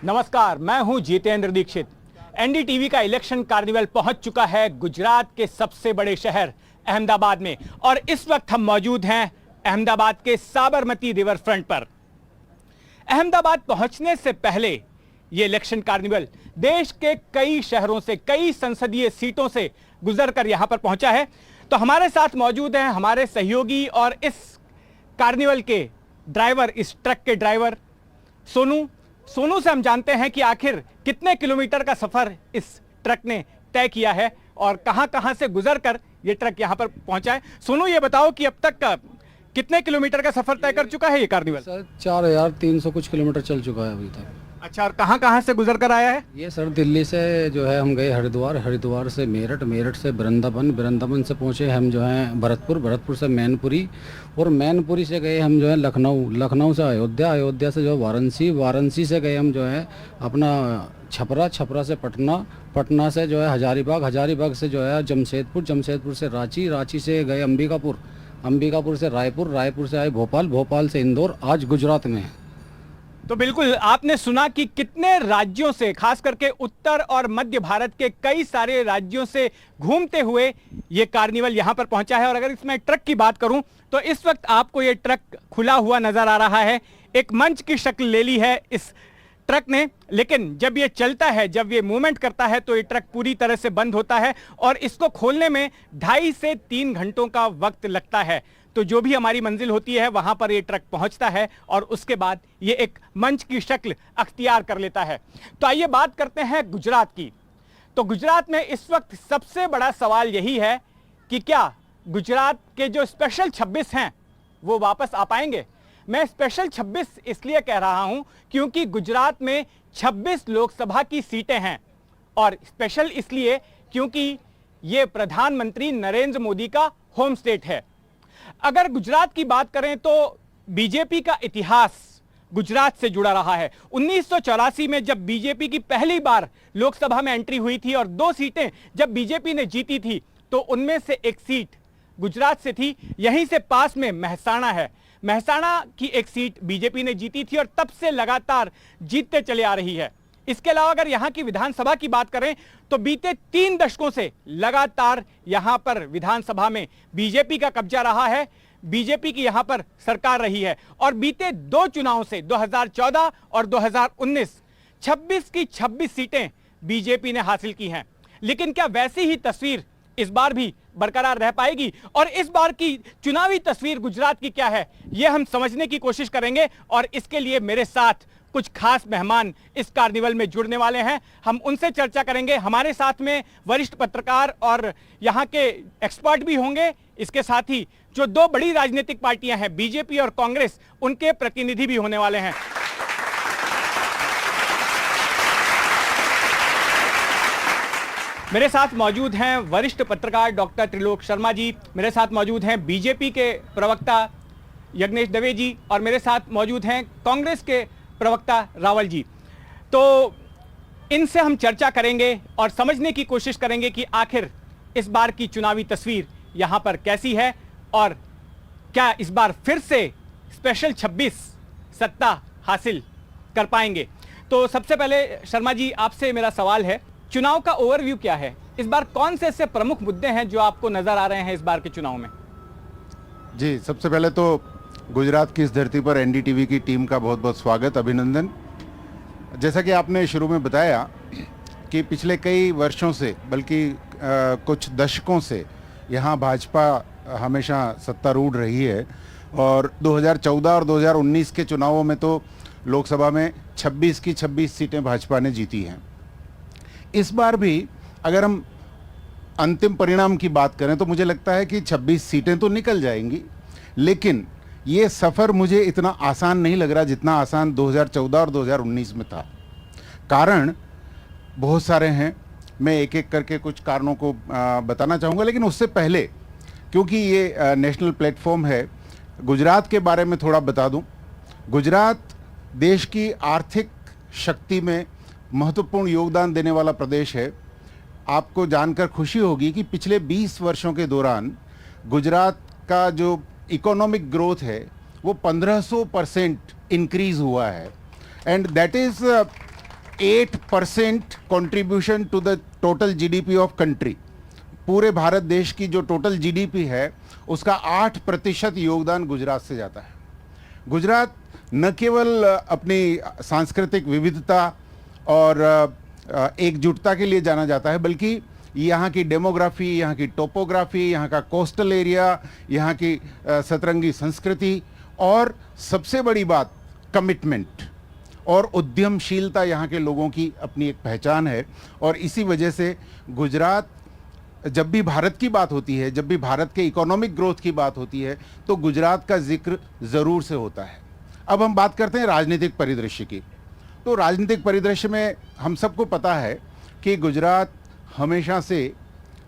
नमस्कार, मैं हूं जितेंद्र दीक्षित। एनडीटीवी का इलेक्शन कार्निवल पहुंच चुका है गुजरात के सबसे बड़े शहर अहमदाबाद में और इस वक्त हम मौजूद हैं अहमदाबाद के साबरमती रिवर फ्रंट पर। अहमदाबाद पहुंचने से पहले ये इलेक्शन कार्निवल देश के कई शहरों से, कई संसदीय सीटों से गुजरकर यहां पर पहुंचा है। तो हमारे साथ मौजूद हैं हमारे सहयोगी और इस कार्निवल के ड्राइवर, इस ट्रक के ड्राइवर सोनू से हम जानते हैं कि आखिर कितने किलोमीटर का सफर इस ट्रक ने तय किया है और कहां-कहां से गुजरकर ये ट्रक यहां पर पहुंचा है। सोनू, ये बताओ कि अब तक कितने किलोमीटर का सफर तय कर चुका है ये कार्निवल? सर 4300 कुछ किलोमीटर चल चुका है अभी तक। अच्छा, और कहां-कहां से गुजर कर आया है ये? सर दिल्ली से जो है हम गए हरिद्वार से मेरठ से वृंदावन से पहुंचे हम जो है भरतपुर से मैनपुरी और मैनपुरी से गए हम जो है लखनऊ से अयोध्या से जो वाराणसी से गए हम जो है अपना छपरा से पटना से जो है हजारीबाग से जो है जमशेदपुर से रांची से गए अंबिकापुर से रायपुर से आए भोपाल से इंदौर, आज गुजरात में। तो बिल्कुल आपने सुना कि कितने राज्यों से, खास करके उत्तर और मध्य भारत के कई सारे राज्यों से घूमते हुए ये कार्निवल यहां पर पहुंचा है। और अगर इसमें ट्रक की बात करूं तो इस वक्त आपको ये ट्रक खुला हुआ नजर आ रहा है। एक मंच की शक्ल ले ली है इस ट्रक ने, लेकिन जब ये चलता है, जब ये मूवमेंट करता है तो ये ट्रक पूरी तरह से बंद होता है और इसको खोलने में 2.5 से 3 घंटों का वक्त लगता है। तो जो भी हमारी मंजिल होती है वहां पर ये ट्रक पहुंचता है और उसके बाद ये एक मंच की शक्ल अख्तियार कर लेता है। तो आइए बात करते हैं गुजरात की। तो गुजरात में इस वक्त सबसे बड़ा सवाल यही है कि क्या गुजरात के जो स्पेशल 26 हैं वो वापस आ पाएंगे। मैं स्पेशल 26 इसलिए कह रहा हूं क्योंकि गुजरात में 26 लोकसभा की सीटें हैं और स्पेशल इसलिए क्योंकि ये प्रधानमंत्री नरेंद्र मोदी का होम स्टेट है। अगर गुजरात की बात करें तो बीजेपी का इतिहास गुजरात से जुड़ा रहा है। 1984 में जब बीजेपी की पहली बार लोकसभा में एंट्री हुई थी और 2 सीटें जब बीजेपी ने जीती थी तो उनमें से एक सीट गुजरात से थी। यहीं से पास में मेहसाणा है। मेहसाणा की एक सीट बीजेपी ने जीती थी और तब से लगातार जीतते चले आ रही है। इसके अलावा अगर यहां की विधानसभा की बात करें तो बीते 3 दशकों से लगातार यहां पर विधानसभा में बीजेपी का कब्जा रहा है। बीजेपी की यहां पर सरकार रही है और बीते 2 चुनावों से 2014 और 2019 26 की 26 सीटें बीजेपी ने हासिल की हैं। लेकिन क्या वैसी ही तस्वीर इस बार भी बरकरार रह पाएगी और इस बार की चुनावी तस्वीर गुजरात की क्या है, यह हम समझने की कोशिश करेंगे। और इसके लिए मेरे साथ कुछ खास मेहमान इस कार्निवल में जुड़ने वाले हैं, हम उनसे चर्चा करेंगे। हमारे साथ में वरिष्ठ पत्रकार और यहां के एक्सपर्ट भी होंगे। इसके साथ ही जो 2 बड़ी राजनीतिक पार्टियां हैं, बीजेपी और कांग्रेस, उनके प्रतिनिधि भी होने वाले हैं। मेरे साथ मौजूद हैं वरिष्ठ पत्रकार डॉक्टर त्रिलोक शर्मा जी, मेरे साथ मौजूद हैं बीजेपी के प्रवक्ता यज्ञेश दवे जी और मेरे साथ मौजूद हैं कांग्रेस के प्रवक्ता रावल जी। तो इनसे हम चर्चा करेंगे और समझने की कोशिश करेंगे कि आखिर इस बार की चुनावी तस्वीर यहां पर कैसी है और क्या इस बार फिर से स्पेशल 26 सत्ता हासिल कर पाएंगे। तो सबसे पहले शर्मा जी, आपसे मेरा सवाल है, चुनाव का ओवरव्यू क्या है? इस बार कौन से ऐसे प्रमुख मुद्दे हैं जो आपको नजर आ रहे हैं इस बार के चुनाव में? जी, सबसे पहले तो गुजरात की इस धरती पर एनडीटीवी की टीम का बहुत बहुत स्वागत, अभिनंदन। जैसा कि आपने शुरू में बताया कि पिछले कई वर्षों से, बल्कि कुछ दशकों से यहाँ भाजपा हमेशा सत्तारूढ़ रही है और 2014 और 2019 के चुनावों में तो लोकसभा में 26 की 26 सीटें भाजपा ने जीती हैं। इस बार भी अगर हम अंतिम परिणाम की बात करें तो मुझे लगता है कि 26 सीटें तो निकल जाएंगी, लेकिन ये सफ़र मुझे इतना आसान नहीं लग रहा जितना आसान 2014 और 2019 में था। कारण बहुत सारे हैं, मैं एक एक करके कुछ कारणों को बताना चाहूँगा, लेकिन उससे पहले क्योंकि ये नेशनल प्लेटफॉर्म है, गुजरात के बारे में थोड़ा बता दूं। गुजरात देश की आर्थिक शक्ति में महत्वपूर्ण योगदान देने वाला प्रदेश है। आपको जानकर खुशी होगी कि पिछले 20 वर्षों के दौरान गुजरात का जो इकोनॉमिक ग्रोथ है वो 1500% इंक्रीज हुआ है। And that is 8% contribution to the total GDP of country. पूरे भारत देश की जो टोटल जीडीपी है उसका 8% योगदान गुजरात से जाता है। गुजरात न केवल अपनी सांस्कृतिक विविधता और एकजुटता के लिए जाना जाता है, बल्कि यहाँ की डेमोग्राफी, यहाँ की टोपोग्राफी, यहाँ का कोस्टल एरिया, यहाँ की सतरंगी संस्कृति और सबसे बड़ी बात कमिटमेंट और उद्यमशीलता यहाँ के लोगों की अपनी एक पहचान है। और इसी वजह से गुजरात, जब भी भारत की बात होती है, जब भी भारत के इकोनॉमिक ग्रोथ की बात होती है, तो गुजरात का जिक्र ज़रूर से होता है। अब हम बात करते हैं राजनीतिक परिदृश्य की। तो राजनीतिक परिदृश्य में हम सबको पता है कि गुजरात हमेशा से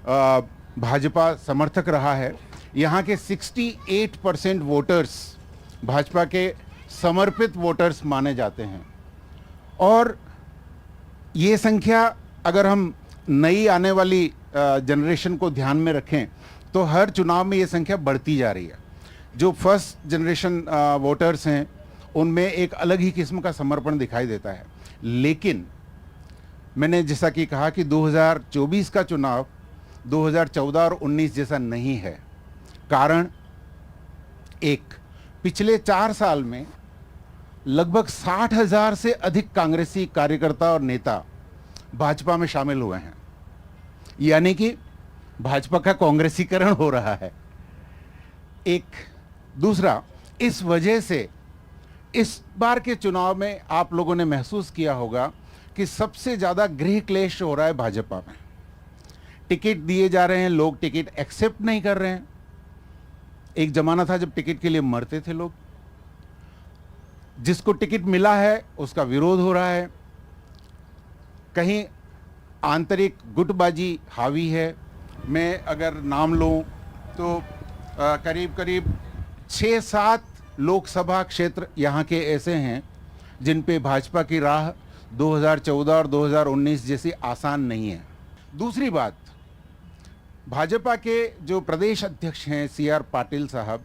भाजपा समर्थक रहा है। यहाँ के 68% वोटर्स भाजपा के समर्पित वोटर्स माने जाते हैं और ये संख्या अगर हम नई आने वाली जनरेशन को ध्यान में रखें तो हर चुनाव में ये संख्या बढ़ती जा रही है। जो फर्स्ट जनरेशन वोटर्स हैं उनमें एक अलग ही किस्म का समर्पण दिखाई देता है। लेकिन मैंने जैसा कि कहा कि 2024 का चुनाव 2014 और 19 जैसा नहीं है। कारण एक, पिछले 4 साल में लगभग 60,000 से अधिक कांग्रेसी कार्यकर्ता और नेता भाजपा में शामिल हुए हैं, यानी कि भाजपा का कांग्रेसीकरण हो रहा है। एक दूसरा, इस वजह से इस बार के चुनाव में आप लोगों ने महसूस किया होगा कि सबसे ज़्यादा गृह क्लेश हो रहा है भाजपा में। टिकट दिए जा रहे हैं, लोग टिकट एक्सेप्ट नहीं कर रहे हैं। एक जमाना था जब टिकट के लिए मरते थे लोग, जिसको टिकट मिला है उसका विरोध हो रहा है। कहीं आंतरिक गुटबाजी हावी है। मैं अगर नाम लूं तो करीब करीब 6-7 लोकसभा क्षेत्र यहाँ के ऐसे हैं जिन पे भाजपा की राह 2014 और 2019 जैसी आसान नहीं है। दूसरी बात, भाजपा के जो प्रदेश अध्यक्ष हैं CR पाटिल साहब,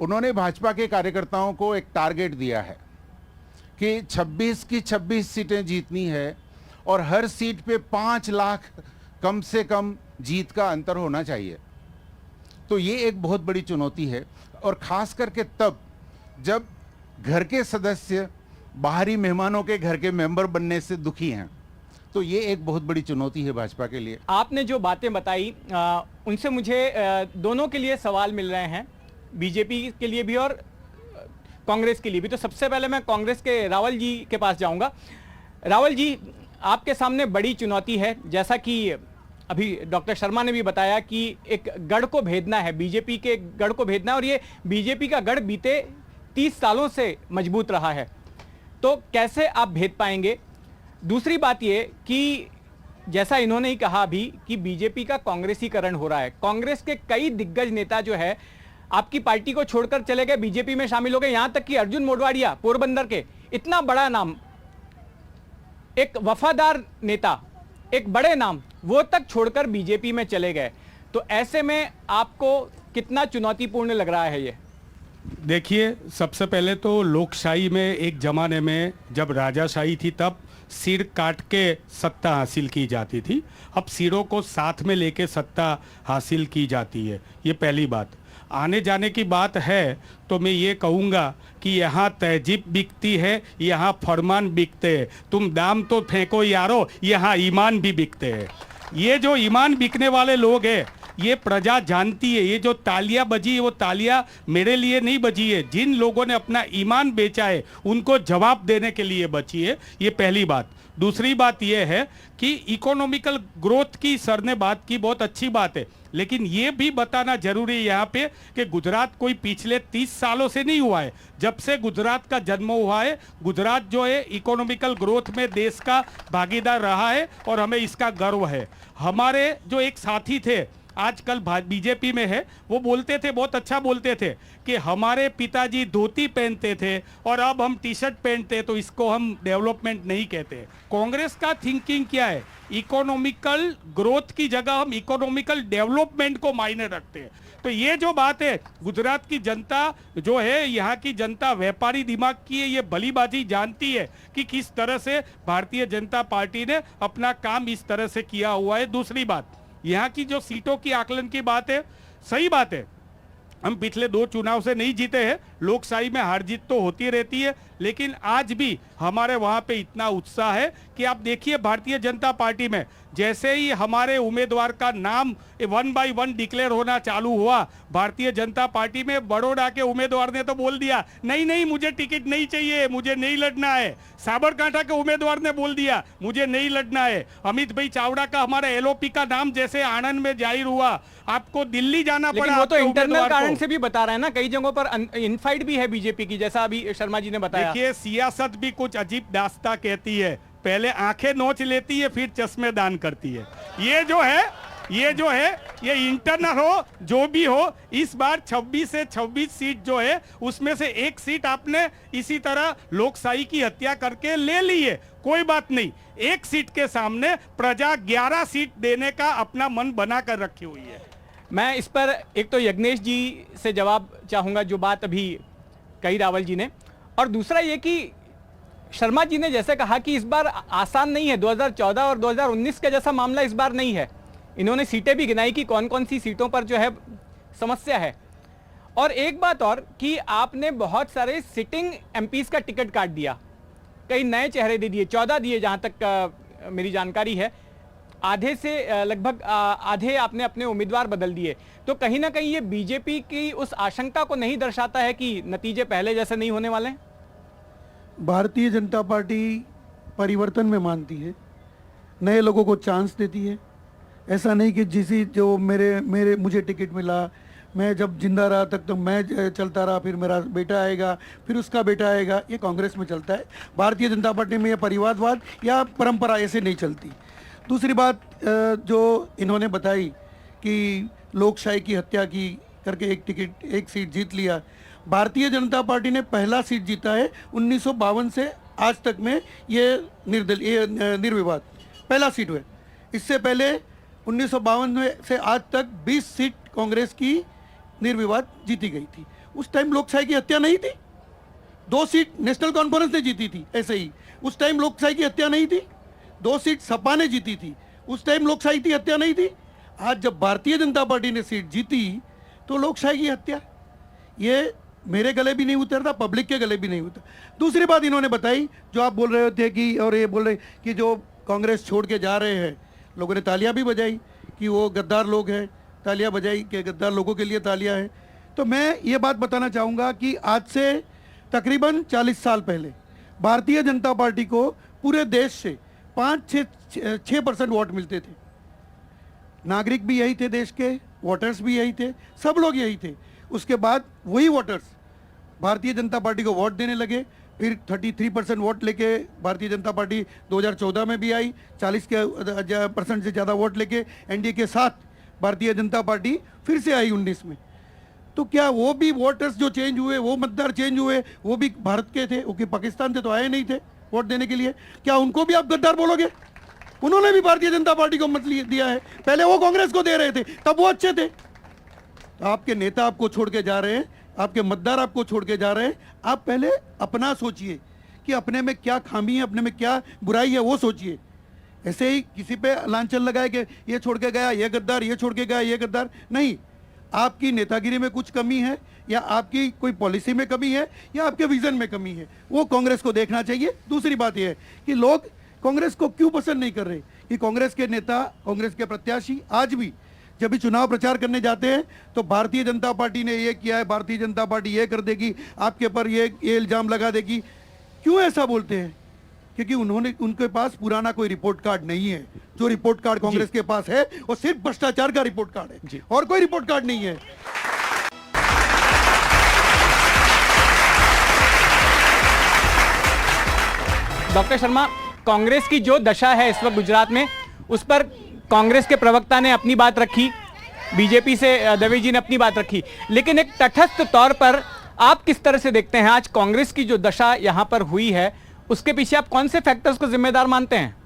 उन्होंने भाजपा के कार्यकर्ताओं को एक टारगेट दिया है कि 26 की 26 सीटें जीतनी है और हर सीट पे 5 लाख कम से कम जीत का अंतर होना चाहिए। तो ये एक बहुत बड़ी चुनौती है और ख़ास करके तब जब घर के सदस्य बाहरी मेहमानों के घर के मेंबर बनने से दुखी हैं। तो ये एक बहुत बड़ी चुनौती है भाजपा के लिए। आपने जो बातें बताई उनसे मुझे दोनों के लिए सवाल मिल रहे हैं, बीजेपी के लिए भी और कांग्रेस के लिए भी। तो सबसे पहले मैं कांग्रेस के रावल जी के पास जाऊंगा। रावल जी, आपके सामने बड़ी चुनौती है, जैसा कि अभी डॉक्टर शर्मा ने भी बताया कि एक गढ़ को भेदना है, बीजेपी के गढ़ को भेदना है और ये बीजेपी का गढ़ बीते 30 सालों से मजबूत रहा है। तो कैसे आप भेद पाएंगे? दूसरी बात ये कि जैसा इन्होंने ही कहा अभी कि बीजेपी का कांग्रेसीकरण हो रहा है, कांग्रेस के कई दिग्गज नेता जो है आपकी पार्टी को छोड़कर चले गए, बीजेपी में शामिल हो गए। यहां तक कि अर्जुन मोढवाडिया पोरबंदर के, इतना बड़ा नाम, एक वफादार नेता, एक बड़े नाम, वो तक छोड़कर बीजेपी में चले गए। तो ऐसे में आपको कितना चुनौतीपूर्ण लग रहा है ये? देखिए, सबसे पहले तो लोकशाही में एक जमाने में जब राजाशाही थी तब सिर काट के सत्ता हासिल की जाती थी। अब सिरों को साथ में लेके सत्ता हासिल की जाती है। ये पहली बात। आने जाने की बात है तो मैं ये कहूँगा कि यहाँ तहजीब बिकती है, यहाँ फरमान बिकते हैं। तुम दाम तो फेंको यारो, यहाँ ईमान भी बिकते हैं। ये जो ईमान बिकने वाले लोग हैं ये प्रजा जानती है। ये जो तालियां बजी है वो तालियां मेरे लिए नहीं बजी है, जिन लोगों ने अपना ईमान बेचा है उनको जवाब देने के लिए बची है। ये पहली बात। दूसरी बात यह है कि इकोनॉमिकल ग्रोथ की सर ने बात की, बहुत अच्छी बात है, लेकिन ये भी बताना जरूरी है यहाँ पे कि गुजरात कोई पिछले 30 सालों से नहीं हुआ है। जब से गुजरात का जन्म हुआ है, गुजरात जो है इकोनॉमिकल ग्रोथ में देश का भागीदार रहा है और हमें इसका गर्व है। हमारे जो एक साथी थे आजकल बीजेपी में है, वो बोलते थे, बहुत अच्छा बोलते थे कि हमारे पिताजी धोती पहनते थे और अब हम टी शर्ट पहनते, तो इसको हम डेवलपमेंट नहीं कहते। कांग्रेस का थिंकिंग क्या है? इकोनॉमिकल ग्रोथ की जगह हम इकोनॉमिकल डेवलपमेंट को मायने रखते हैं। तो ये जो बात है, गुजरात की जनता जो है, यहाँ की जनता व्यापारी दिमाग की है, ये भलीबाजी जानती है कि किस तरह से भारतीय जनता पार्टी ने अपना काम इस तरह से किया हुआ है। दूसरी बात, यहाँ की जो सीटों की आकलन की बात है, सही बात है, हम पिछले 2 चुनाव से नहीं जीते हैं, लोकशाही में हार जीत तो होती रहती है, लेकिन आज भी हमारे वहां पे इतना उत्साह है कि आप देखिए भारतीय जनता पार्टी में जैसे ही हमारे उम्मीदवार का नाम 1 बाय 1 डिक्लेयर होना चालू हुआ, भारतीय जनता पार्टी में बड़ौदा के उम्मीदवार ने तो बोल दिया नहीं नहीं मुझे टिकट नहीं चाहिए, मुझे नहीं लड़ना है। साबरकांठा के उम्मीदवार ने बोल दिया मुझे नहीं लड़ना है। अमित भाई चावड़ा का, हमारे एलओपी का नाम जैसे आनंद में जाहिर हुआ, आपको दिल्ली जाना लेकिन पड़ा। वो तो आपके इंटरनल उम्मीदवार कारण को। से भी बता रहे हैं ना, कई जगहों पर इनफाइट भी है बीजेपी की, जैसा अभी शर्मा जी ने बताया। देखिए, सियासत भी कुछ अजीब दास्ता कहती है, पहले आंखें नोच लेती है फिर चश्मे दान करती है। ये जो है ये इंटरनल हो जो भी हो, इस बार 26 से 26 सीट जो है उसमें से 1 सीट आपने इसी तरह लोकशाही की हत्या करके ले ली है। कोई बात नहीं, 1 सीट के सामने प्रजा 11 सीट देने का अपना मन बना कर रखी हुई है। मैं इस पर एक तो यज्ञेश जी से जवाब चाहूंगा जो बात अभी कही रावल जी ने, और दूसरा ये कि शर्मा जी ने जैसे कहा कि इस बार आसान नहीं है, 2014 और 2019 का जैसा मामला इस बार नहीं है। इन्होंने सीटें भी गिनाई कि कौन कौन सी सीटों पर जो है समस्या है। और एक बात और कि आपने बहुत सारे सिटिंग एमपीज का टिकट काट दिया, कई नए चेहरे दे दिए, 14 दिए जहां तक मेरी जानकारी है, आधे से लगभग आधे आपने अपने उम्मीदवार बदल दिए। तो कहीं ना कहीं ये बीजेपी की उस आशंका को नहीं दर्शाता है कि नतीजे पहले जैसे नहीं होने वाले हैं? भारतीय जनता पार्टी परिवर्तन में मानती है, नए लोगों को चांस देती है। ऐसा नहीं कि जो मुझे टिकट मिला, मैं जब जिंदा रहा तक तो मैं चलता रहा, फिर मेरा बेटा आएगा, फिर उसका बेटा आएगा, ये कांग्रेस में चलता है। भारतीय जनता पार्टी में ये परिवारवाद या परंपरा ऐसे नहीं चलती। दूसरी बात जो इन्होंने बताई कि लोकशाही की हत्या की करके 1 सीट जीत लिया, भारतीय जनता पार्टी ने पहला सीट जीता है 1952 से आज तक में, ये निर्विवाद पहला सीट हुआ। इससे पहले 1952 से आज तक 20 सीट कांग्रेस की निर्विवाद जीती गई थी। उस टाइम लोकशाही की हत्या नहीं थी। 2 सीट नेशनल कॉन्फ्रेंस ने जीती थी, ऐसे ही उस टाइम लोकशाही की हत्या नहीं थी। 2 सीट सपा ने जीती थी, उस टाइम लोकशाही की हत्या नहीं थी। आज जब भारतीय जनता पार्टी ने सीट जीती तो लोकशाही की हत्या, ये मेरे गले भी नहीं उतरता, पब्लिक के गले भी नहीं उतरता। दूसरी बात इन्होंने बताई जो आप बोल रहे थे कि, और ये बोल रहे कि जो कांग्रेस छोड़ के जा रहे हैं, लोगों ने तालियां भी बजाई कि वो गद्दार लोग हैं, तालियां बजाई कि गद्दार लोगों के लिए तालियां हैं। तो मैं ये बात बताना चाहूँगा कि आज से तकरीबन 40 साल पहले भारतीय जनता पार्टी को पूरे देश से 5-6% वोट मिलते थे। नागरिक भी यही थे, देश के वोटर्स भी यही थे, सब लोग यही थे। उसके बाद वही वोटर्स भारतीय जनता पार्टी को वोट देने लगे, फिर 33% वोट लेके भारतीय जनता पार्टी 2014 में भी आई, 40% से ज़्यादा वोट लेके एनडीए के साथ भारतीय जनता पार्टी फिर से आई 19 में। तो क्या वो भी वोटर्स जो चेंज हुए, वो मतदार चेंज हुए, वो भी भारत के थे, वो कि पाकिस्तान से तो आए नहीं थे वोट देने के लिए? क्या उनको भी आप गद्दार बोलोगे? उन्होंने भी भारतीय जनता पार्टी को मत दिया है, पहले वो कांग्रेस को दे रहे थे, तब वो अच्छे थे। आपके नेता आपको छोड़ के जा रहे हैं, आपके मतदार आपको छोड़ के जा रहे हैं। आप पहले अपना सोचिए कि अपने में क्या खामी है, अपने में क्या बुराई है, वो सोचिए। ऐसे ही किसी पे लांछन लगाए कि ये छोड़ के गया ये गद्दार, ये छोड़ के गया ये गद्दार, नहीं। आपकी नेतागिरी में कुछ कमी है, या आपकी कोई पॉलिसी में कमी है, या आपके विजन में कमी है, वो कांग्रेस को देखना चाहिए। दूसरी बात यह है कि लोग कांग्रेस को क्यों पसंद नहीं कर रहे कि कांग्रेस के नेता, कांग्रेस के प्रत्याशी आज भी जब भी चुनाव प्रचार करने जाते हैं तो भारतीय जनता पार्टी ने ये किया है, भारतीय जनता पार्टी ये कर देगी, आपके पर ये इल्जाम लगा देगी। क्यों ऐसा बोलते हैं? क्योंकि उनके पास पुराना कोई रिपोर्ट कार्ड नहीं है। जो रिपोर्ट कार्ड कांग्रेस के पास है वो सिर्फ भ्रष्टाचार का रिपोर्ट कार्ड है, और कोई रिपोर्ट कार्ड नहीं है। डॉक्टर शर्मा, कांग्रेस की जो दशा है इस वक्त गुजरात में, उस पर कांग्रेस के प्रवक्ता ने अपनी बात रखी, बीजेपी से दवे जी ने अपनी बात रखी, लेकिन एक तटस्थ तौर पर आप किस तरह से देखते हैं आज कांग्रेस की जो दशा यहां पर हुई है, उसके पीछे आप कौन से फैक्टर्स को जिम्मेदार मानते हैं?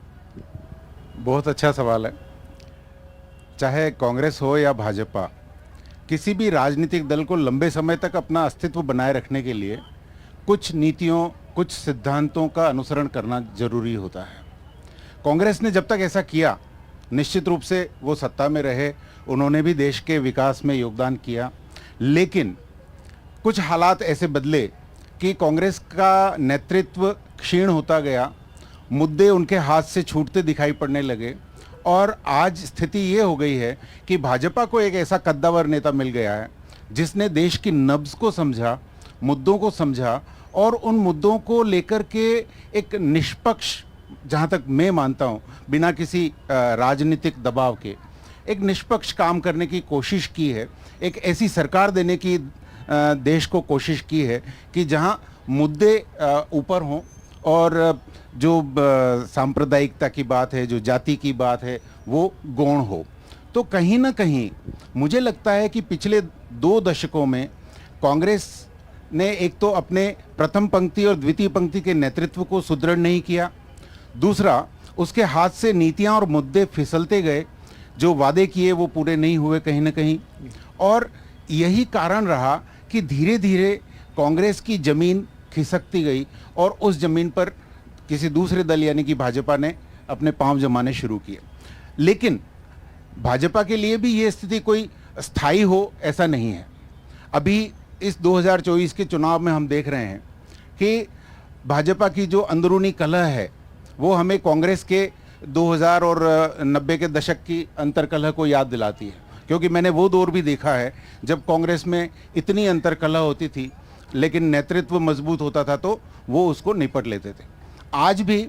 बहुत अच्छा सवाल है। चाहे कांग्रेस हो या भाजपा, किसी भी राजनीतिक दल को लंबे समय तक अपना अस्तित्व बनाए रखने के लिए कुछ नीतियों, कुछ सिद्धांतों का अनुसरण करना जरूरी होता है। कांग्रेस ने जब तक ऐसा किया, निश्चित रूप से वो सत्ता में रहे, उन्होंने भी देश के विकास में योगदान किया, लेकिन कुछ हालात ऐसे बदले कि कांग्रेस का नेतृत्व क्षीण होता गया, मुद्दे उनके हाथ से छूटते दिखाई पड़ने लगे और आज स्थिति ये हो गई है कि भाजपा को एक ऐसा कद्दावर नेता मिल गया है जिसने देश की नब्ज को समझा, मुद्दों को समझा और उन मुद्दों को लेकर के एक निष्पक्ष, जहाँ तक मैं मानता हूँ बिना किसी राजनीतिक दबाव के, एक निष्पक्ष काम करने की कोशिश की है। एक ऐसी सरकार देने की देश को कोशिश की है कि जहाँ मुद्दे ऊपर हों और जो सांप्रदायिकता की बात है, जो जाति की बात है, वो गौण हो। तो कहीं ना कहीं मुझे लगता है कि पिछले 2 दशकों में कांग्रेस ने एक तो अपने प्रथम पंक्ति और द्वितीय पंक्ति के नेतृत्व को सुदृढ़ नहीं किया, दूसरा उसके हाथ से नीतियां और मुद्दे फिसलते गए, जो वादे किए वो पूरे नहीं हुए कहीं ना कहीं, और यही कारण रहा कि धीरे धीरे कांग्रेस की जमीन खिसकती गई और उस जमीन पर किसी दूसरे दल यानी कि भाजपा ने अपने पांव जमाने शुरू किए। लेकिन भाजपा के लिए भी ये स्थिति कोई स्थायी हो ऐसा नहीं है। अभी इस 2024 के चुनाव में हम देख रहे हैं कि भाजपा की जो अंदरूनी कलह है वो हमें कांग्रेस के 2000 और 90 के दशक की अंतर्कलह को याद दिलाती है, क्योंकि मैंने वो दौर भी देखा है जब कांग्रेस में इतनी अंतर्कलह होती थी लेकिन नेतृत्व मजबूत होता था तो वो उसको निपट लेते थे। आज भी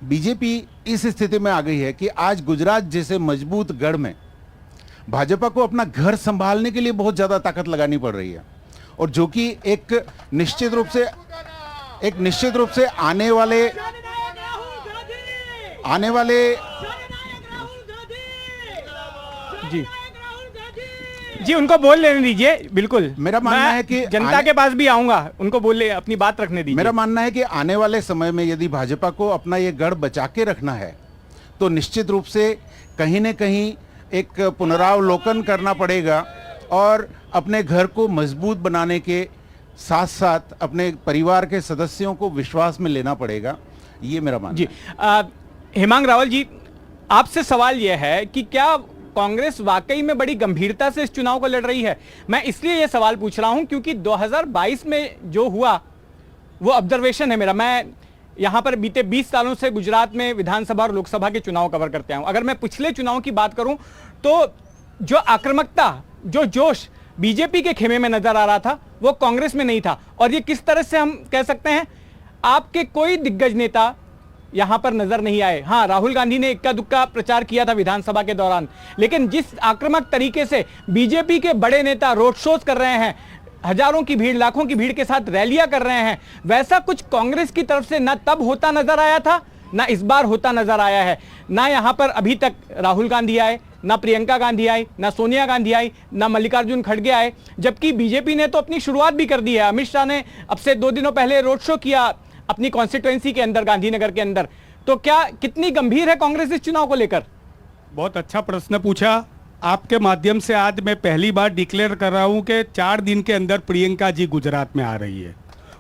बीजेपी इस स्थिति में आ गई है कि आज गुजरात जैसे मजबूत गढ़ में भाजपा को अपना घर संभालने के लिए बहुत ज़्यादा ताकत लगानी पड़ रही है, और जो कि एक निश्चित रूप से आने वाले जी उनको बोल लेने दीजिए। बिल्कुल, मेरा मानना है कि जनता के पास भी आऊंगा, उनको बोले, अपनी बात रखने दीजिए। मेरा मानना है कि आने वाले समय में यदि भाजपा को अपना ये गढ़ बचा के रखना है तो निश्चित रूप से कहीं न कहीं एक पुनरावलोकन करना पड़ेगा और अपने घर को मजबूत बनाने के साथ साथ अपने परिवार के सदस्यों को विश्वास में लेना पड़ेगा। ये मेरा मानना जी। है। हेमांग रावल जी, आपसे सवाल यह है कि क्या कांग्रेस वाकई में बड़ी गंभीरता से इस चुनाव को लड़ रही है? मैं इसलिए यह सवाल पूछ रहा हूं क्योंकि 2022 में जो हुआ वो ऑब्जर्वेशन है मेरा। मैं यहां पर बीते 20 सालों से गुजरात में विधानसभा और लोकसभा के चुनाव कवर करते हूं। अगर मैं पिछले चुनाव की बात करूं तो जो आक्रामकता, जो जोश बीजेपी के खेमे में नजर आ रहा था वो कांग्रेस में नहीं था। और ये किस तरह से हम कह सकते हैं, आपके कोई दिग्गज नेता यहां पर नजर नहीं आए। हां, राहुल गांधी ने इक्का दुक्का प्रचार किया था विधानसभा के दौरान, लेकिन जिस आक्रामक तरीके से बीजेपी के बड़े नेता रोड शोज कर रहे हैं, हजारों की भीड़, लाखों की भीड़ के साथ रैलियां कर रहे हैं, वैसा कुछ कांग्रेस की तरफ से ना तब होता नजर आया था, ना इस बार होता नजर आया है। ना यहां पर अभी तक राहुल गांधी आए, ना प्रियंका गांधी आई, ना सोनिया गांधी आई, ना मल्लिकार्जुन खड़गे आए, जबकि बीजेपी ने तो अपनी शुरुआत भी कर दी है। अमित शाह ने अब से 2 दिनों पहले रोड शो किया अपनी कॉन्स्टिट्यूएंसी के अंदर, गांधीनगर के अंदर। तो क्या, कितनी गंभीर है कांग्रेस इस चुनाव को लेकर? बहुत अच्छा प्रश्न पूछा। आपके माध्यम से आज मैं पहली बार डिक्लेयर कर रहा हूं कि 4 दिन के अंदर प्रियंका जी गुजरात में आ रही है,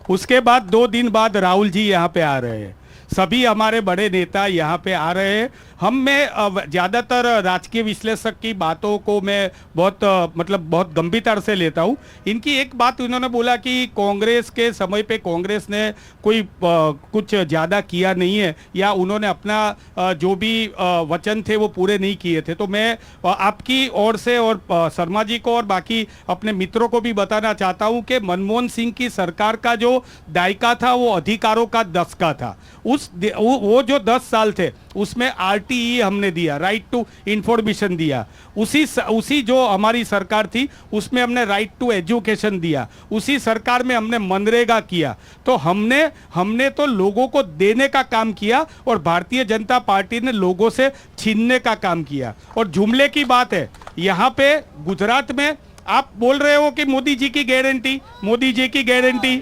उसके बाद 2 दिन बाद राहुल जी यहां पे आ रहे हैं, सभी हमारे बड़े नेता यहाँ पे आ रहे हैं। मैं ज़्यादातर राजकीय विश्लेषक की बातों को मैं बहुत गंभीरता से लेता हूँ। इनकी एक बात उन्होंने बोला कि कांग्रेस के समय पे कांग्रेस ने कोई कुछ ज़्यादा किया नहीं है, या उन्होंने अपना जो भी वचन थे वो पूरे नहीं किए थे। तो मैं आपकी ओर से और शर्मा जी को और बाकी अपने मित्रों को भी बताना चाहता हूँ कि मनमोहन सिंह की सरकार का जो दायका था वो अधिकारों का दशका था। वो जो 10 साल थे उसमें आरटीई हमने दिया, राइट टू इंफॉर्मेशन दिया। उसी जो हमारी सरकार थी उसमें हमने राइट टू एजुकेशन दिया। उसी सरकार में हमने मनरेगा किया। तो हमने तो लोगों को देने का काम किया और भारतीय जनता पार्टी ने लोगों से छीनने का काम किया। और जुमले की बात है, यहाँ पे गुजरात में आप बोल रहे हो कि मोदी जी की गारंटी, मोदी जी की गारंटी।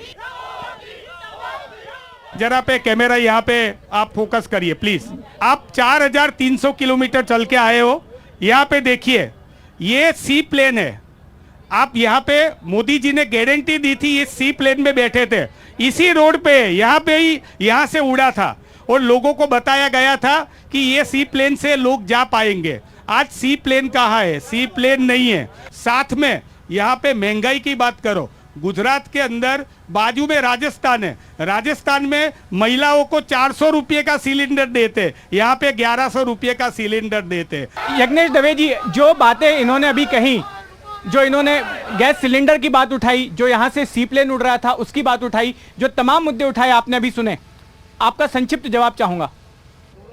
जरा पे कैमरा यहाँ पे आप फोकस करिए प्लीज। आप 4300 किलोमीटर चल के आए हो। यहाँ पे देखिए, ये सी प्लेन है, आप यहाँ पे मोदी जी ने गारंटी दी थी, ये सी प्लेन में बैठे थे, इसी रोड पे यहाँ पे ही यहाँ से उड़ा था और लोगों को बताया गया था कि ये सी प्लेन से लोग जा पाएंगे। आज सी प्लेन कहाँ है? सी प्लेन नहीं है। साथ में यहाँ पे महंगाई की बात करो, गुजरात के अंदर बाजू में राजस्थान है, राजस्थान में महिलाओं को 400 रुपये का सिलेंडर देते, यहाँ पे 1100 रुपये का सिलेंडर देते। यज्ञेश दवे जी, जो बातें इन्होंने अभी कही, जो इन्होंने गैस सिलेंडर की बात उठाई, जो यहाँ से सी प्लेन उड़ रहा था उसकी बात उठाई, जो तमाम मुद्दे उठाए आपने अभी सुने, आपका संक्षिप्त जवाब चाहूंगा।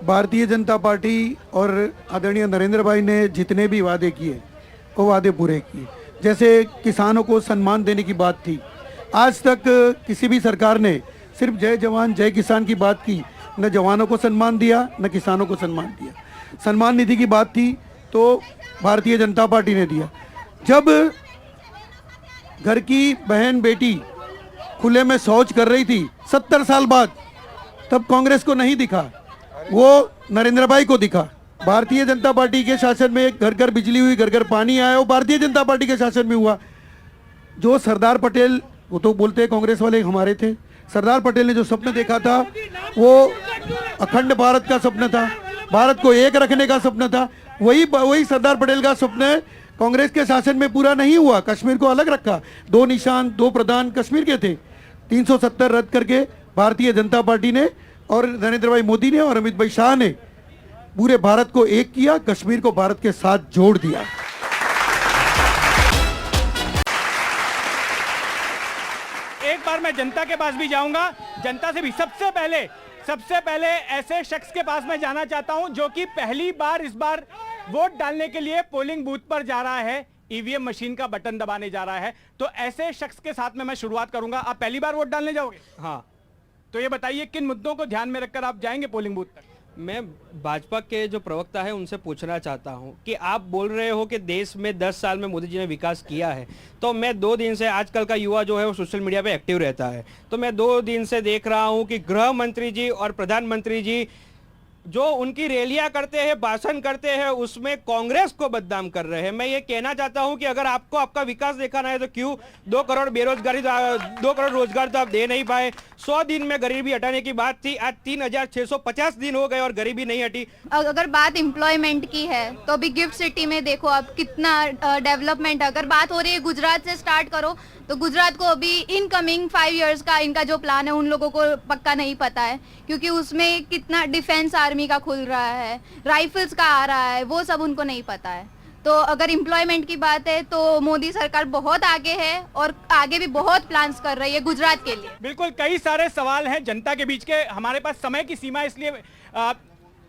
भारतीय जनता पार्टी और आदरणीय नरेंद्र भाई ने जितने भी वादे किए वो वादे पूरे किए। जैसे किसानों को सम्मान देने की बात थी, आज तक किसी भी सरकार ने सिर्फ जय जवान जय किसान की बात की, न जवानों को सम्मान दिया न किसानों को सम्मान दिया। सम्मान निधि की बात थी तो भारतीय जनता पार्टी ने दिया। जब घर की बहन बेटी खुले में शौच कर रही थी 70 साल बाद, तब कांग्रेस को नहीं दिखा, वो नरेंद्र भाई को दिखा। भारतीय जनता पार्टी के शासन में घर घर बिजली हुई, घर घर पानी आया, वो भारतीय जनता पार्टी के शासन में हुआ। जो सरदार पटेल, वो तो बोलते हैं कांग्रेस वाले हमारे थे, सरदार पटेल ने जो सपना देखा था वो अखंड भारत का सपना था, भारत को एक रखने का सपना था। वही सरदार पटेल का सपना कांग्रेस के शासन में पूरा नहीं हुआ। कश्मीर को अलग रखा, 2 निशान 2 प्रधान कश्मीर के थे, 370 रद्द करके भारतीय जनता पार्टी ने और नरेंद्र भाई मोदी ने और अमित भाई शाह ने पूरे भारत को एक किया, कश्मीर को भारत के साथ जोड़ दिया। एक बार मैं जनता के पास भी जाऊंगा, जनता से भी। सबसे पहले ऐसे शख्स के पास मैं जाना चाहता हूं जो कि पहली बार इस बार वोट डालने के लिए पोलिंग बूथ पर जा रहा है, ईवीएम मशीन का बटन दबाने जा रहा है। तो ऐसे शख्स के साथ में मैं शुरुआत करूंगा। आप पहली बार वोट डालने जाओगे? हाँ। तो ये बताइए किन मुद्दों को ध्यान में रखकर आप जाएंगे पोलिंग बूथ तक? मैं भाजपा के जो प्रवक्ता है उनसे पूछना चाहता हूं कि आप बोल रहे हो कि देश में 10 साल में मोदी जी ने विकास किया है, तो मैं 2 दिन से, आजकल का युवा जो है वो सोशल मीडिया पे एक्टिव रहता है, तो मैं 2 दिन से देख रहा हूं कि गृह मंत्री जी और प्रधानमंत्री जी जो उनकी रैलियां करते हैं, भाषण करते हैं, उसमें कांग्रेस को बदनाम कर रहे हैं। मैं ये कहना चाहता हूं कि अगर आपको आपका विकास दिखाना है तो क्यों 2 करोड़ बेरोजगारी, 2 करोड़ रोजगार तो आप दे नहीं पाए। 100 दिन में गरीबी हटाने की बात थी, आज 3650 दिन हो गए और गरीबी नहीं हटी। अगर बात एम्प्लॉयमेंट की है तो अभी गिफ्ट सिटी में देखो अब कितना डेवलपमेंट। अगर बात हो रही है गुजरात से स्टार्ट करो, तो गुजरात को अभी इनकमिंग 5 इयर्स का इनका जो प्लान है उन लोगों को पक्का नहीं पता है, क्योंकि उसमें कितना डिफेंस आर्मी का खुल रहा है, राइफल्स का आ रहा है, वो सब उनको नहीं पता है। तो अगर एम्प्लॉयमेंट की बात है तो मोदी सरकार बहुत आगे है और आगे भी बहुत प्लान्स कर रही है गुजरात के लिए। बिल्कुल, कई सारे सवाल हैं जनता के बीच के, हमारे पास समय की सीमा, इसलिए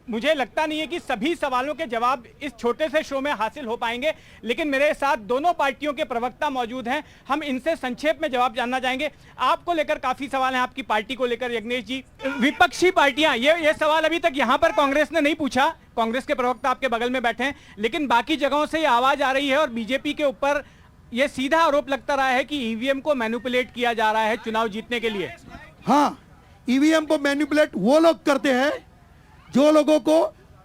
मुझे लगता नहीं है कि सभी सवालों के जवाब इस छोटे से शो में हासिल हो पाएंगे, लेकिन मेरे साथ दोनों पार्टियों के प्रवक्ता मौजूद हैं, हम इनसे संक्षेप में जवाब जानना चाहेंगे। आपको लेकर काफी सवाल हैं, आपकी पार्टी को लेकर यज्ञेश जी। विपक्षी पार्टियां, ये सवाल अभी तक यहां पर कांग्रेस ने नहीं पूछा, कांग्रेस के प्रवक्ता आपके बगल में बैठे हैं, लेकिन बाकी जगहों से ये आवाज आ रही है और बीजेपी के ऊपर यह सीधा आरोप लगता रहा है कि ईवीएम को मैनिपुलेट किया जा रहा है चुनाव जीतने के लिए। हाँ, ईवीएम को मैनिपुलेट वो लोग करते हैं जो लोगों को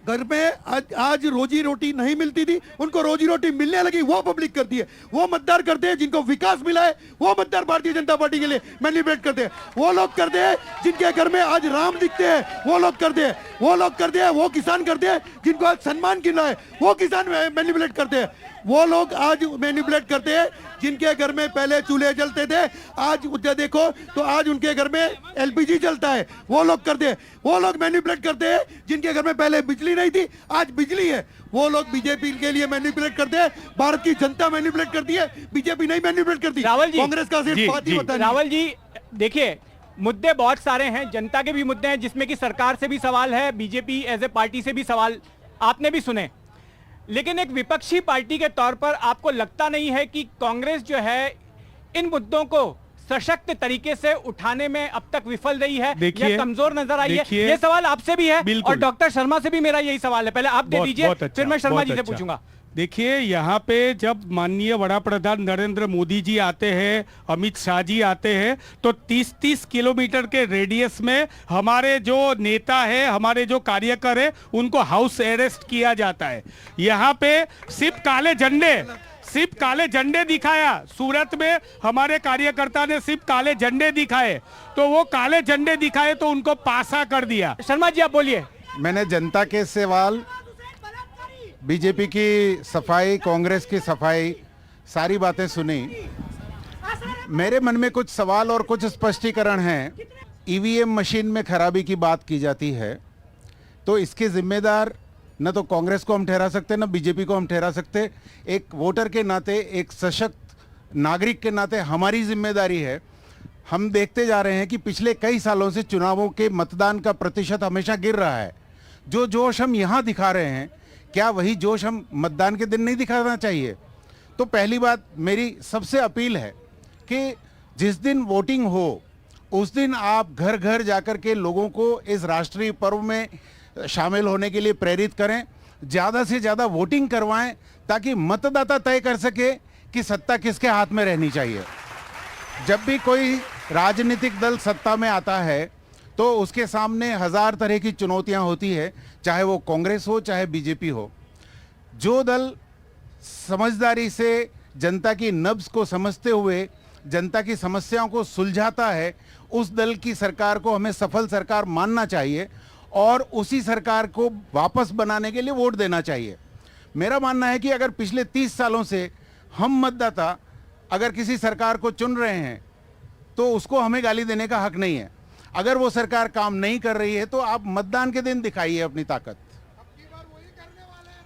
घर में आज रोजी रोटी नहीं मिलती थी, उनको रोजी रोटी मिलने लगी, वो पब्लिक करती है। वो मतदार करते हैं जिनको विकास मिला है, वो मतदार भारतीय जनता पार्टी के लिए मैनिपुलेट करते हैं। वो लोग करते हैं जिनके घर में आज राम दिखते हैं, वो लोग करते हैं। वो लोग करते हैं, वो किसान करते हैं जिनको आज सम्मान गिना है, वो किसान मैनिपुलेट करते हैं। वो लोग आज मैनिपुलेट करते हैं जिनके घर में पहले चूल्हे जलते थे, आज देखो तो आज उनके घर में एलपीजी चलता है, वो लोग करते हैं। वो लोग मैनिपुलेट करते हैं जिनके घर में पहले बिजली नहीं थी, आज बिजली है, वो लोग बीजेपी के लिए मैनिपुलेट करते हैं। भारत की जनता मैनिपुलेट करती है, बीजेपी नहीं मैनिपुलेट करती। रावल जी, कांग्रेस का सिर्फ बात ही बतानी। रावल जी देखिए, मुद्दे बहुत सारे हैं, जनता के भी मुद्दे हैं, जिसमें कि सरकार से भी सवाल है, बीजेपी एज ए पार्टी से भी सवाल आपने भी सुने, लेकिन एक विपक्षी पार्टी के तौर पर आपको लगता नहीं है कि कांग्रेस जो है इन मुद्दों को सशक्त तरीके से उठाने में अब तक विफल रही है या कमजोर नजर आई है? ये सवाल आपसे भी है और डॉक्टर शर्मा से भी मेरा यही सवाल है। पहले आप दे दीजिए, फिर मैं शर्मा जी से पूछूंगा। देखिए, यहाँ पे जब माननीय वड़ा प्रधान नरेंद्र मोदी जी आते हैं, अमित शाह जी आते हैं, तो 30-30 किलोमीटर के रेडियस में हमारे जो नेता है, हमारे जो कार्यकर है, उनको हाउस अरेस्ट किया जाता है। यहाँ पे सिर्फ काले झंडे दिखाया। सूरत में हमारे कार्यकर्ता ने सिर्फ काले झंडे दिखाए, तो वो काले झंडे दिखाए तो उनको पासा कर दिया। शर्मा जी आप बोलिए। मैंने जनता के सवाल, बीजेपी की सफाई, कांग्रेस की सफाई, सारी बातें सुनी। मेरे मन में कुछ सवाल और कुछ स्पष्टीकरण हैं। ईवीएम मशीन में खराबी की बात की जाती है, तो इसके जिम्मेदार न तो कांग्रेस को हम ठहरा सकते, न बीजेपी को हम ठहरा सकते। एक वोटर के नाते, एक सशक्त नागरिक के नाते हमारी जिम्मेदारी है। हम देखते जा रहे हैं कि पिछले कई सालों से चुनावों के मतदान का प्रतिशत हमेशा गिर रहा है। जो जोश हम यहाँ दिखा रहे हैं, क्या वही जोश हम मतदान के दिन नहीं दिखाना चाहिए? तो पहली बात मेरी सबसे अपील है कि जिस दिन वोटिंग हो उस दिन आप घर घर जाकर के लोगों को इस राष्ट्रीय पर्व में शामिल होने के लिए प्रेरित करें, ज़्यादा से ज़्यादा वोटिंग करवाएं, ताकि मतदाता तय कर सके कि सत्ता किसके हाथ में रहनी चाहिए। जब भी कोई राजनीतिक दल सत्ता में आता है तो उसके सामने हजार तरह की चुनौतियां होती है, चाहे वो कांग्रेस हो चाहे बीजेपी हो। जो दल समझदारी से जनता की नब्ज को समझते हुए जनता की समस्याओं को सुलझाता है, उस दल की सरकार को हमें सफल सरकार मानना चाहिए और उसी सरकार को वापस बनाने के लिए वोट देना चाहिए। मेरा मानना है कि अगर पिछले 30 सालों से हम मतदाता अगर किसी सरकार को चुन रहे हैं तो उसको हमें गाली देने का हक नहीं है। अगर वो सरकार काम नहीं कर रही है तो आप मतदान के दिन दिखाइए अपनी ताकत।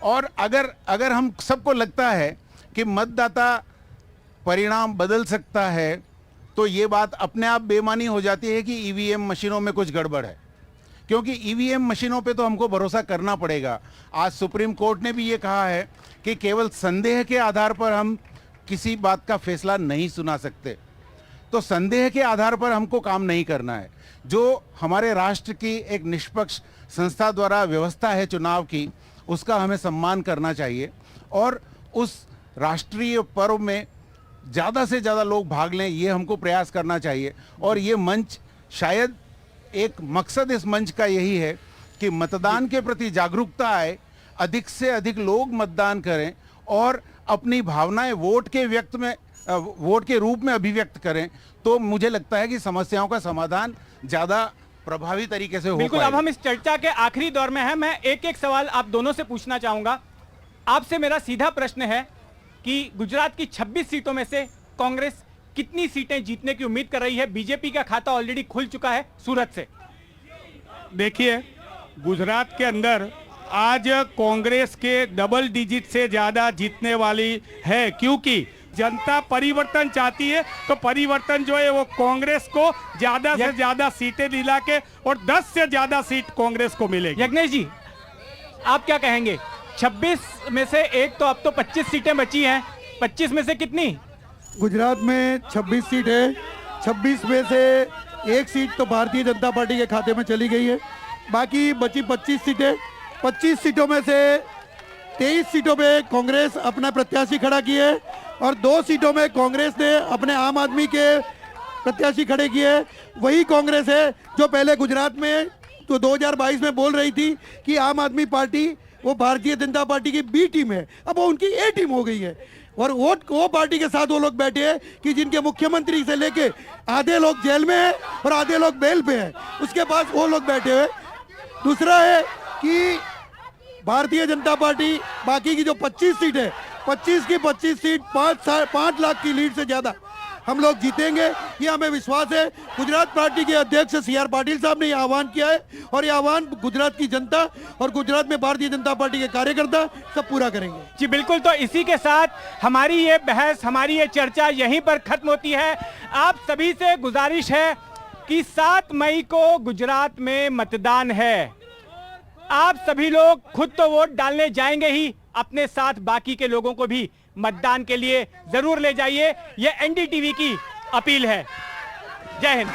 और अगर हम सबको लगता है कि मतदाता परिणाम बदल सकता है, तो ये बात अपने आप बेमानी हो जाती है कि ईवीएम मशीनों में कुछ गड़बड़ है, क्योंकि ईवीएम मशीनों पे तो हमको भरोसा करना पड़ेगा। आज सुप्रीम कोर्ट ने भी ये कहा है कि केवल संदेह के आधार पर हम किसी बात का फैसला नहीं सुना सकते। तो संदेह के आधार पर हमको काम नहीं करना है। जो हमारे राष्ट्र की एक निष्पक्ष संस्था द्वारा व्यवस्था है चुनाव की, उसका हमें सम्मान करना चाहिए और उस राष्ट्रीय पर्व में ज़्यादा से ज़्यादा लोग भाग लें, ये हमको प्रयास करना चाहिए। और ये मंच, शायद एक मकसद इस मंच का यही है कि मतदान के प्रति जागरूकता आए, अधिक से अधिक लोग मतदान करें और अपनी भावनाएं वोट के रूप में अभिव्यक्त करें। तो मुझे लगता है कि समस्याओं का समाधान ज़्यादा प्रभावी तरीके से हो बिल्कुल। पाएगा। अब हम इस चर्चा के आखिरी दौर में हैं। मैं एक एक सवाल आप दोनों से पूछना चाहूंगा। आपसे मेरा सीधा प्रश्न है कि गुजरात की 26 सीटों में से कांग्रेस कितनी सीटें जीतने की उम्मीद कर रही है? बीजेपी का खाता ऑलरेडी खुल चुका है सूरत से। देखिए, गुजरात के अंदर आज कांग्रेस के डबल डिजिट से ज्यादा जीतने वाली है, क्योंकि जनता परिवर्तन चाहती है। तो परिवर्तन जो है वो कांग्रेस को ज्यादा से ज्यादा सीटें दिला के और 10 से ज्यादा सीट कांग्रेस को मिलेगी। यज्ञेश जी, आप क्या कहेंगे? 26 में से एक तो अब तो 25 सीटें बची हैं, 25 में से कितनी? गुजरात में 26 सीट है। 26 में से एक सीट तो भारतीय जनता पार्टी के खाते में चली गई है। बाकी बची 25 सीटें। 25 सीटों में से 23 सीटों में कांग्रेस अपना प्रत्याशी खड़ा की है और 2 सीटों में कांग्रेस ने अपने आम आदमी के प्रत्याशी खड़े किए। वही कांग्रेस है जो पहले गुजरात में तो 2022 में बोल रही थी कि आम आदमी पार्टी वो भारतीय जनता पार्टी की बी टीम है, अब वो उनकी ए टीम हो गई है। और वो पार्टी के साथ वो लोग बैठे हैं कि जिनके मुख्यमंत्री से लेके आधे लोग जेल में हैं और आधे लोग बेल पे हैं, उसके पास वो लोग बैठे हुए। दूसरा है कि भारतीय जनता पार्टी बाकी की जो 25 सीट है, 25 की 25 सीट 5 लाख की लीड से ज्यादा हम लोग जीतेंगे, ये हमें विश्वास है। गुजरात पार्टी के अध्यक्ष CR पाटिल साहब ने ये आह्वान किया है और ये आह्वान गुजरात की जनता और गुजरात में भारतीय जनता पार्टी के कार्यकर्ता सब पूरा करेंगे। जी बिल्कुल। तो इसी के साथ हमारी ये बहस, हमारी ये चर्चा यहीं पर खत्म होती है। आप सभी से गुजारिश है कि 7 मई को गुजरात में मतदान है। आप सभी लोग खुद तो वोट डालने जाएंगे ही, अपने साथ बाकी के लोगों को भी मतदान के लिए जरूर ले जाइए। यह NDTV की अपील है। जय हिंद।